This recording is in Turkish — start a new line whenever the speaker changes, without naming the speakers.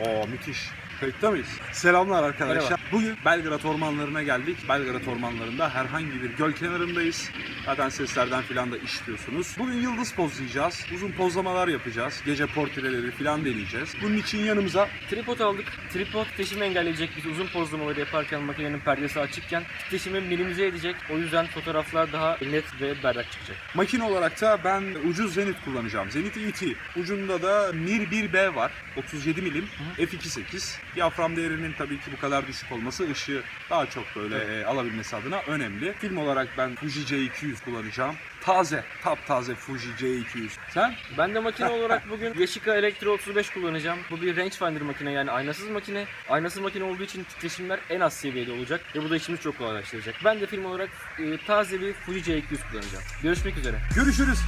Oo müthiş. Kayıtta mıyız? Selamlar arkadaşlar.
Merhaba.
Bugün Belgrad ormanlarına geldik. Belgrad ormanlarında herhangi bir göl kenarındayız. Zaten seslerden filan da işitiyorsunuz. Bugün yıldız pozlayacağız. Uzun pozlamalar yapacağız. Gece portreleri filan deneyeceğiz. Bunun için yanımıza
Tripod aldık. Tripod titreşimi engelleyecek, biz uzun pozlamaları yaparken makinenin perdesi açıkken titreşimi minimize edecek. O yüzden fotoğraflar daha net ve berrak çıkacak.
makine olarak da ben ucuz Zenit kullanacağım. Zenit ET. Ucunda da Mir 1B var. 37 milim. F2.8. Diyafram değerinin tabii ki bu kadar düşük olması ışığı daha çok böyle alabilmesi adına önemli. Film olarak ben Fuji C200 kullanacağım. Taze, taptaze Fuji C200. Sen?
Ben de makine olarak bugün Yashica Elektro 35 kullanacağım. Bu bir rangefinder makine, yani aynasız makine. Aynasız makine olduğu için titreşimler en az seviyede olacak ve bu da işimizi çok kolaylaştıracak. Ben de film olarak taze bir Fuji C200 kullanacağım. Görüşmek üzere.
Görüşürüz.